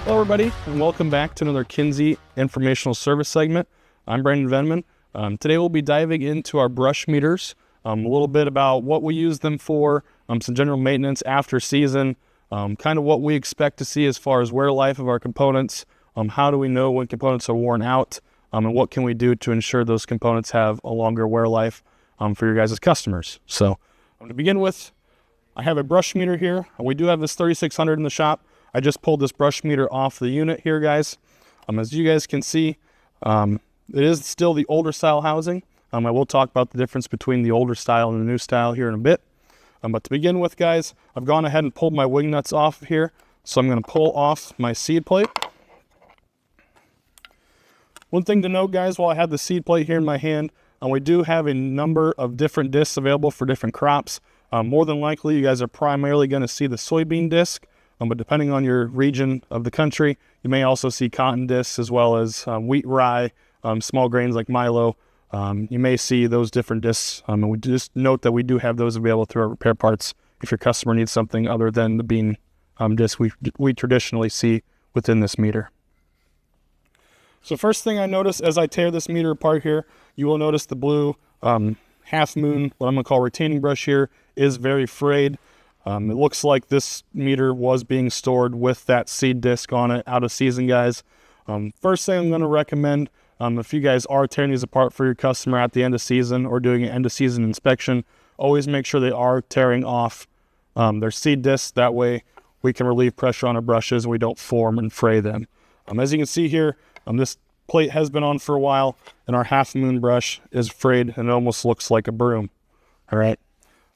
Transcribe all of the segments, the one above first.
Hello everybody, and welcome back to another Kinze informational service segment. I'm Brandon Venman. Today we'll be diving into our brush meters, a little bit about what we use them for, some general maintenance after season, kind of what we expect to see as far as wear life of our components, how do we know when components are worn out, and what can we do to ensure those components have a longer wear life for your guys' customers. So to begin with, I have a brush meter here. We do have this 3600 in the shop. I just pulled this brush meter off the unit here, guys. As you guys can see, it is still the older style housing. I will talk about the difference between the older style and the new style here in a bit. But to begin with, guys, I've gone ahead and pulled my wing nuts off of here. So I'm going to pull off my seed plate. One thing to note, guys, while I have the seed plate here in my hand, we do have a number of different discs available for different crops. More than likely, you guys are primarily going to see the soybean disc. But depending on your region of the country, you may also see cotton discs as well as wheat, rye, small grains like milo. You may see those different discs. And we just note that we do have those available through our repair parts if your customer needs something other than the bean disc we traditionally see within this meter. So first thing I notice as I tear this meter apart here, you will notice the blue half moon, what I'm going to call retaining brush here, is very frayed. It looks like this meter was being stored with that seed disc on it out of season, guys. First thing I'm going to recommend, if you guys are tearing these apart for your customer at the end of season or doing an end of season inspection, always make sure they are tearing off their seed discs. That way we can relieve pressure on our brushes and we don't form and fray them. As you can see here, this plate has been on for a while and our half moon brush is frayed and it almost looks like a broom. All right.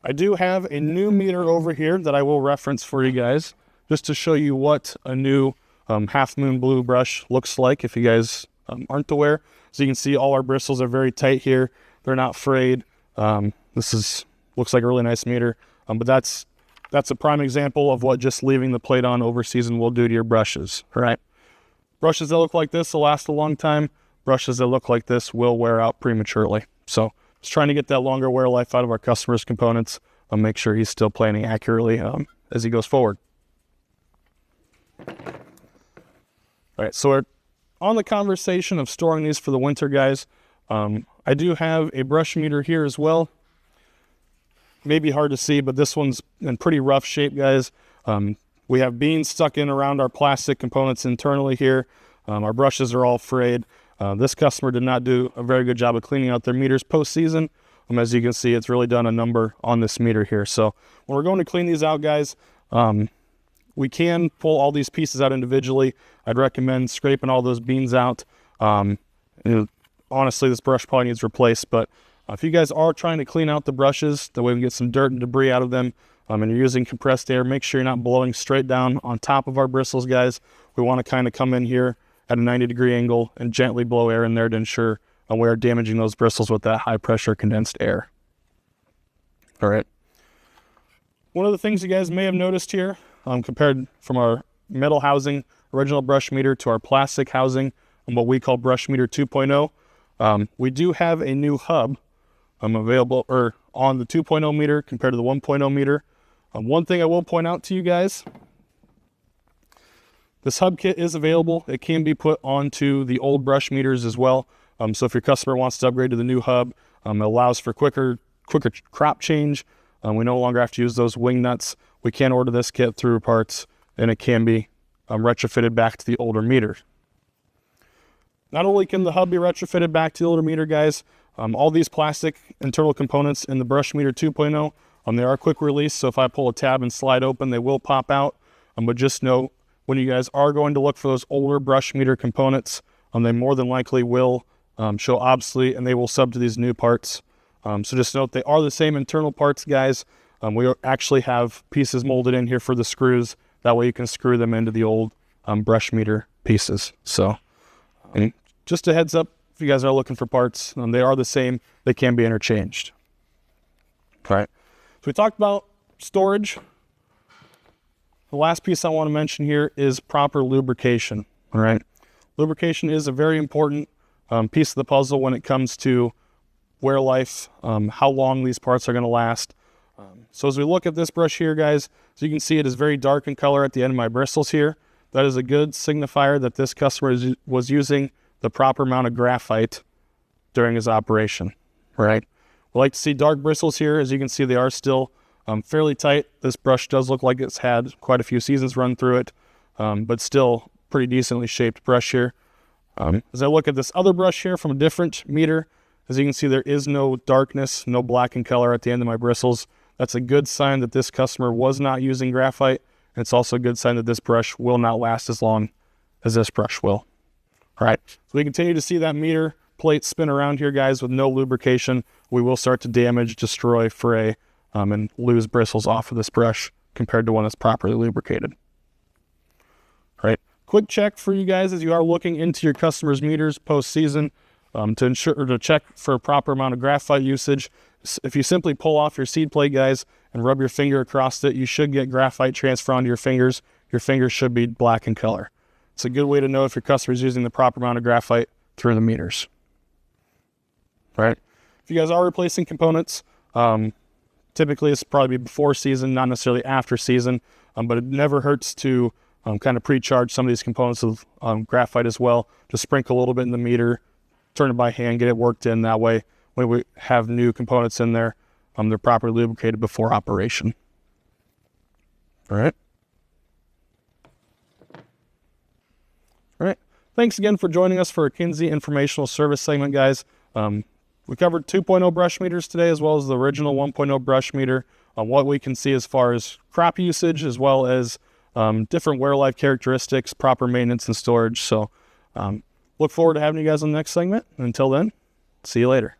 I do have a new meter over here that I will reference for you guys just to show you what a new half moon blue brush looks like if you guys aren't aware. So you can see all our bristles are very tight here. They're not frayed. This looks like a really nice meter, but that's a prime example of what just leaving the plate on over season will do to your brushes. All right. Brushes that look like this will last a long time. Brushes that look like this will wear out prematurely. So just trying to get that longer wear life out of our customer's components. Make sure he's still planning accurately as he goes forward. All right, so we're on the conversation of storing these for the winter, guys. I do have a brush meter here as well. Maybe hard to see, but this one's in pretty rough shape, guys. We have beans stuck in around our plastic components internally here. Our brushes are all frayed. This customer did not do a very good job of cleaning out their meters post-season. As you can see, it's really done a number on this meter here. So when we're going to clean these out, guys, we can pull all these pieces out individually. I'd recommend scraping all those beans out. Honestly, this brush probably needs replaced, but if you guys are trying to clean out the brushes, that way we can get some dirt and debris out of them, and you're using compressed air, make sure you're not blowing straight down on top of our bristles, guys. We want to kind of come in here at a 90-degree angle and gently blow air in there to ensure we are damaging those bristles with that high-pressure condensed air. All right. One of the things you guys may have noticed here, compared from our metal housing original brush meter to our plastic housing and what we call brush meter 2.0, we do have a new hub available on the 2.0 meter compared to the 1.0 meter. One thing I will point out to you guys, this hub kit is available. It can be put onto the old brush meters as well. So if your customer wants to upgrade to the new hub, it allows for quicker crop change. We no longer have to use those wing nuts. We can order this kit through parts, and it can be retrofitted back to the older meter. Not only can the hub be retrofitted back to the older meter, guys, all these plastic internal components in the brush meter 2.0, they are quick release. So if I pull a tab and slide open, they will pop out. But just know, when you guys are going to look for those older brush meter components, they more than likely will show obsolete and they will sub to these new parts. So just note they are the same internal parts, guys. We actually have pieces molded in here for the screws. That way you can screw them into the old brush meter pieces. So just a heads up, if you guys are looking for parts, they are the same. They can be interchanged. All right. So we talked about storage. The last piece I want to mention here is proper lubrication. All right. Lubrication is a very important piece of the puzzle when it comes to wear life, how long these parts are going to last. So as we look at this brush here, guys, so you can see it is very dark in color at the end of my bristles here. that is a good signifier that this customer was using the proper amount of graphite during his operation, right? We like to see dark bristles here. As you can see, they are still fairly tight. This brush does look like it's had quite a few seasons run through it, but still pretty decently shaped brush here. As I look at this other brush here from a different meter, as you can see, there is no darkness, no black in color at the end of my bristles. That's a good sign that this customer was not using graphite. And it's also a good sign that this brush will not last as long as this brush will. All right, so we continue to see that meter plate spin around here, guys, with no lubrication. We will start to damage, destroy, fray, and lose bristles off of this brush compared to one that's properly lubricated. All right, quick check for you guys as you are looking into your customers' meters post-season to ensure or to check for a proper amount of graphite usage. If you simply pull off your seed plate, guys, and rub your finger across it, you should get graphite transfer onto your fingers. Your fingers should be black in color. It's a good way to know if your customer is using the proper amount of graphite through the meters. All right. If you guys are replacing components, typically it's probably before season, not necessarily after season, but it never hurts to kind of pre-charge some of these components with graphite as well. Just sprinkle a little bit in the meter, turn it by hand, get it worked in. That way, when we have new components in there, they're properly lubricated before operation. All right. All right. Thanks again for joining us for a Kinze informational service segment, guys. We covered 2.0 brush meters today, as well as the original 1.0 brush meter, on what we can see as far as crop usage, as well as different wear life characteristics, proper maintenance and storage. So look forward to having you guys on the next segment. Until then, see you later.